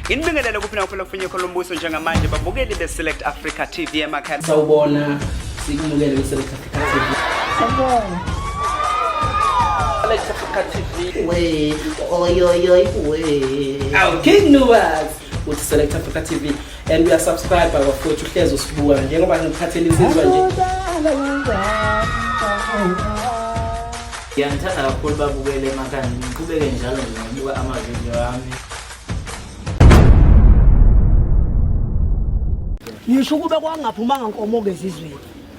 Inibingelele kuphi na kuphela kufinye Kolombuso njengamanje babukeli beSelect Africa TV emakhaya. Sawubona sikumukele beSelect Africa TV. Sawubona. Select Africa TV. We oy we. Our King Nuwas with Select Africa TV and we are subscribed by bafowethu Hlezo Sibuka njengoba ngiphathele insizwa nje. Ngiyangithanda kakhulu babukele emakhaya ngiqhubeke njalo ngibuka amavideo ami. Ngisho kube kwangaphumanga nkomo ngezizweni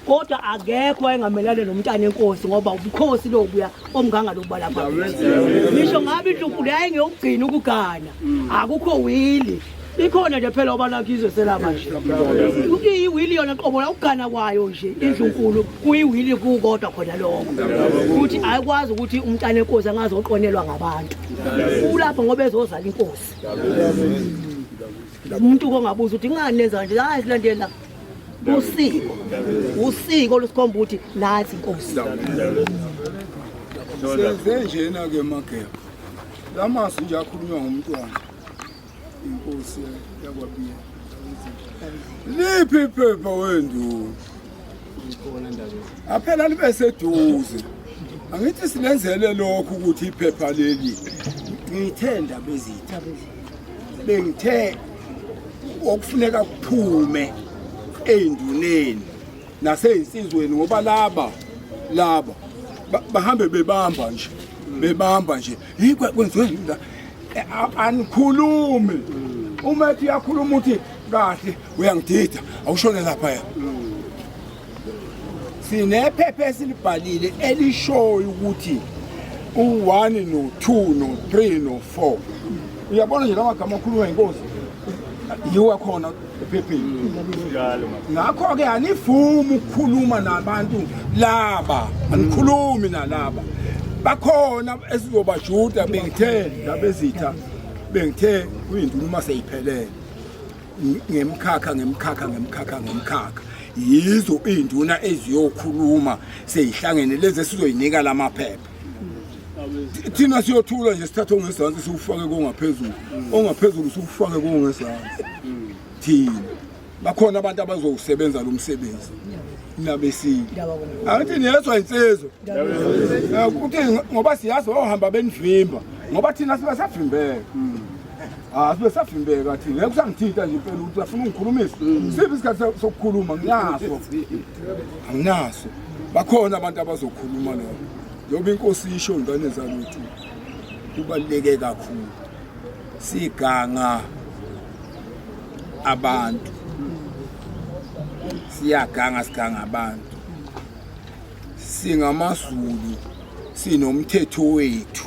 kodwa akekho engamelane nomntana enkosi ngoba ubukhosi lobuya omnganga lokubala phakathi. Ngisho ngabe inhlupho leyo ngiyokugcina ukugana akukho wili ikhona nje phela obanakizwe selama nje uyiwili yona qobo la ukugana kwayo nje indlunkulu kuyiwili kukodwa khona lokho ukuthi ayikwazi ukuthi umntana enkosi angazoqonelwa ngabantu ulapha ngoba ezozala inkosi. Umuntu kongabuza ukuthi ngani lenza nje hayi silandela usiko losikhomba ukuthi nathi inkosi senze njena ke emakhaya lamasi nje akhulunywa ngumntwana inkosi yakwabiya liphi iphepha wenduna aphela libe seduze angithi silenzele lokho ukuthi iphepha leli ngithenda bezitha bengithe okufuneka kuphume enduneni naseinsizweni ngoba laba bahambe bebamba nje yikho kwenziwe la anikhulume uma ethi yakhuluma uthi kahle uyangidida awushone lapha ya sinephepha esilibhalile elishoyo ukuthi u1 no2 no3 no4 uyabona nje lamagama akhulunywa inkosi yiwa khona ephepheni ngakho ke anivumi ukukhuluma nabantu laba anikhulumi nalaba bakhona esizobajuda bengithe labezitha bengithe uyinduna uma seyiphelele ngemkhakha yizo induna eziyokhuluma seyihlangene lezi esizoyinika lamaphepha thina siyothula nje sithatha ongesansi siufake ongaphezulu siufake kongezansi thina bakhona abantu abazowusebenza lo msebenzi nabesini athi niyezwa insizwe ukuthi ngoba siyazi ohamba benivimba ngoba thina sibasavimbeka sibasavimbeka thina ngeke kusangithitha nje impela ukuthi afuna ungikhulumisa siphi isikhathi sokukhuluma anginaso bakhona abantu abazokhuluma lo yoba inkosi isho ngane zaluthu kubaleke kakhulu siganga abantu siganga abantu singamazulu sinomthetho wethu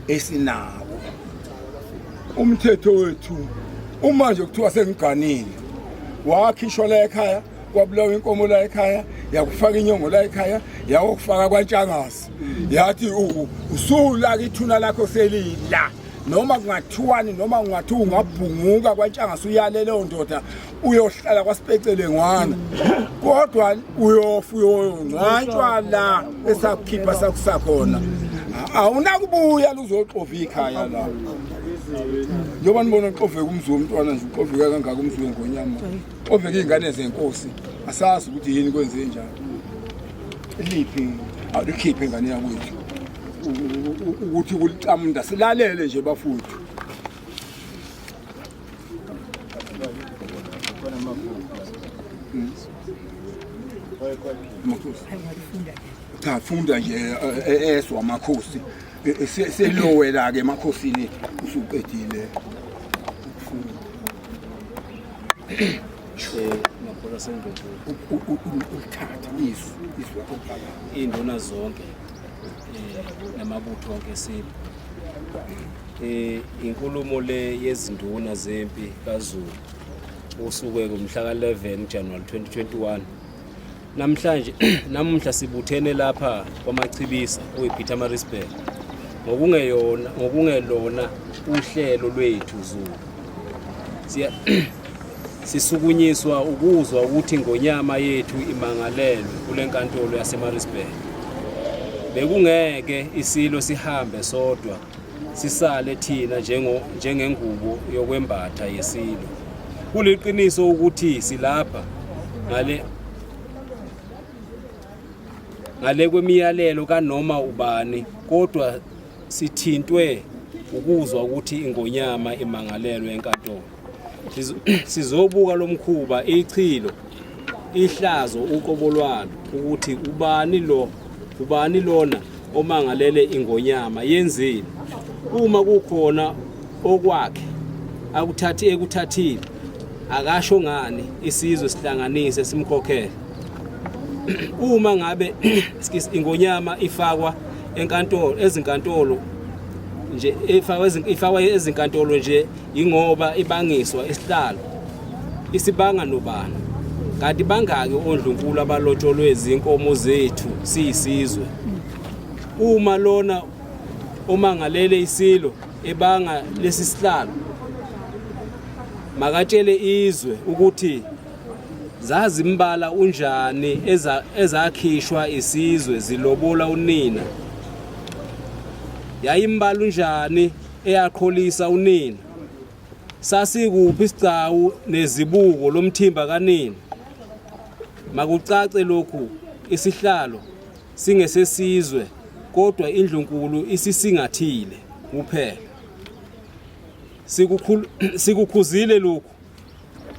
esinawo umthetho wethu uma nje kuthiwa sengiganile wakhishwa la ekhaya kwabulawa inkomo la ekhaya yakufaka inyongo la ekhaya yakufaka kwaNtshangasi yathi usula ithuna lakho selila noma kungathiwani noma kungathiwa ungabhunguka kwaNtshangasi uyale leyo ndoda uyohlala kwaSipecele ngwana kodwa uyongcwatshwa la esakhipha sakusakhona awunakubuya luzoxova ikhaya la njoba nibona uxoveka umzwe umntwana nje uxoveka kangaka umzwe ngonyama xoveka izingane zenkosi asazi ukuthi yini kwenze njalo liphi awulikhiphe ingane yakwethu ukuthi kulicamda silalele nje bafuthu funda nje eswa amakhosi selowela ke emakhosini usuqedile Ngaphola sendlovu uthatha iswa okubhala induna zonke namabutho onke sibe inkulumo le yezinduna zempi kaZulu usuke ngomhla ka11 January 2021 namhlanje namuhla sibuthene lapha kwaMachibisa kuyiPietermaritzburg ngokungelona uhlelo lwethu Zulu sisukunyiswa ukuzwa ukuthi ngonyama yethu imangalelwe kulenkantolo yaseMaritzburg bekungeke isilo sihambe sodwa sisale thina njengengubo yokwembatha yesilo. Kuliqiniso ukuthi silapha ngale kwemiyalelo kanoma ubani, kodwa sithintwe ukuzwa ukuthi ingonyama imangalelwe enkantolo. Sizobuka lo mkhuba, ichilo, ihlazo, uqobolwalo ukuthi ubani lona omangalele ingonyama yenzeni. Uma kukhona okwakhe ekuthathile akasho ngani isizwe sihlanganise simkhokhele. Uma ngabe ingonyama ifakwa ezinkantolo nje, ifakwa ezinkantolo nje ingoba ibangiswa isihlalo, isibanga nobani. Kanti bangaki ondlunkulu abalotsholwe izinkomo zethu siyisizwe? Uma lona omangalele isilo ebanga lesi sihlalo, makatshele izwe ukuthi zazi imbala unjani ezakhishwa isizwe zilobola unina. Yayimbala unjani eyaqholisa unina. Sasikuphi isigcawu nezibuko lomthimba kanina. Makucace lokhu isihlalo singesesizwe kodwa indlunkulu isisingathile kuphela. Sikukhuzile lokhu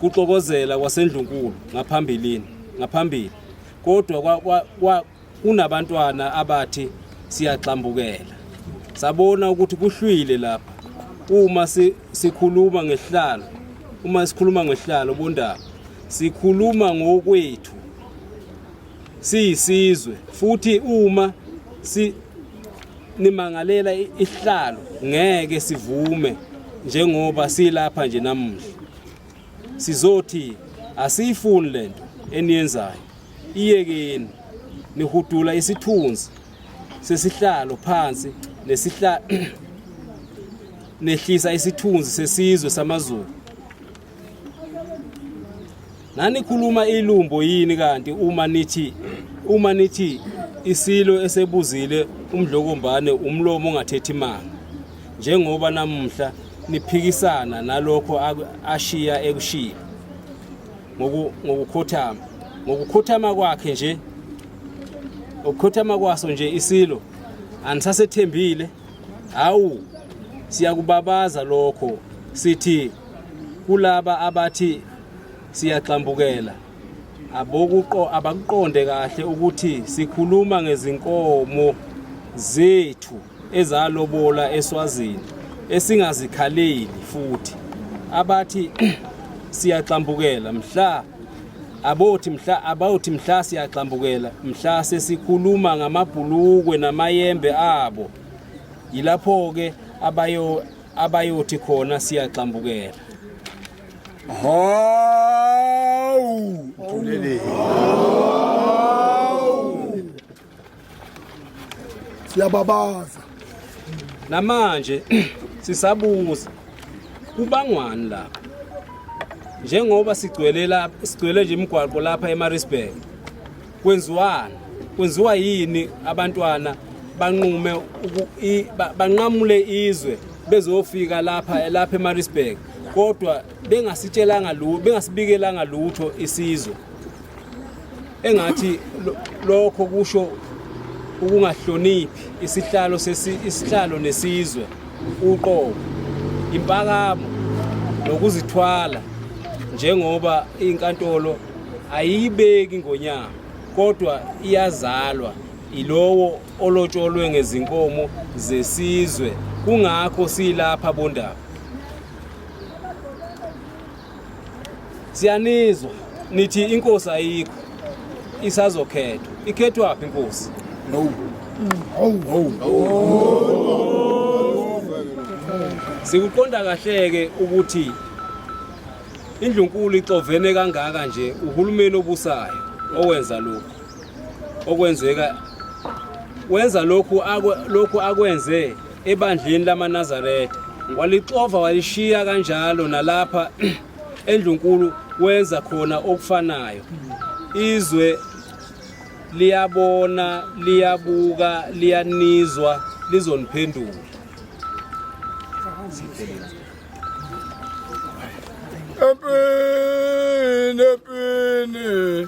kuxokozela kwasendlunkulu ngaphambili, kodwa kunabantwana abathi siyaxambukela. Sabona ukuthi kuhlwile lapha uma sikhuluma ngehlalo bondaba, sikhuluma ngokwethu siyisizwe. Futhi uma nimangalela ihlalo ngeke sivume njengoba silapha nje namuhla. Sizothi asiyifuni lento eniyenzayo, iyekeni nihudula isithunzi sesihlalo phansi nehlisa isithunzi sesizwe samaZulu. Nanikhuluma ilumbo yini kanti uma nithi isilo esebuzile umdlokombane umlomo ongathethi manga, njengoba namuhla niphikisana nalokho ashiya ekushiya ngokukhothama kwakhe nje. Ukukhothama kwaso nje isilo anisasethembile. Hawu, siyakubabaza lokho, sithi kulaba abathi siyaxambukela abakuqonde kahle ukuthi sikhuluma ngezinkomo zethu ezalobola eSwazini esingazikhaleli. Futhi abathi siyaxambukela abathi mhla siyaxambukela mhla sesikhuluma ngamabhulukwe namayembe abo, yilapho-ke abayothi khona siyaxambukela. Hawu Ntulele, siyababaza namanje sisabuza kubangwani lapha, njengoba sigcwele nje imigwaqo lapha eMaritzburg. Kwenziwa yini abantwana banqamule izwe bezofika lapha eMaritzburg kodwa bengasibikelanga lutho isizwe? Engathi lokho kusho ukungahloniphi isihlalo nesizwe, uqobo, impakamo nokuzithwala, njengoba inkantolo ayibeki ingonyama kodwa iyazalwa ilowo olotsholwe ngezinkomo zesizwe. Kungakho silapha bondaba. Siyanizwa nithi inkosi ayikho, isazokhethwa. Ikhethwa phi inkosi? no. Sikuqonda kahleke ukuthi indlunkulu ixovene kangaka nje uhulumeni obusayo owenza lokhu akwenze ebandleni lamaNazaretha, walixova walishiya kanjalo nalapha endlunkulu wenza khona okufanayo. Izwe liyabona, liyabuka, liyanizwa, lizoniphendula. Epini, epini,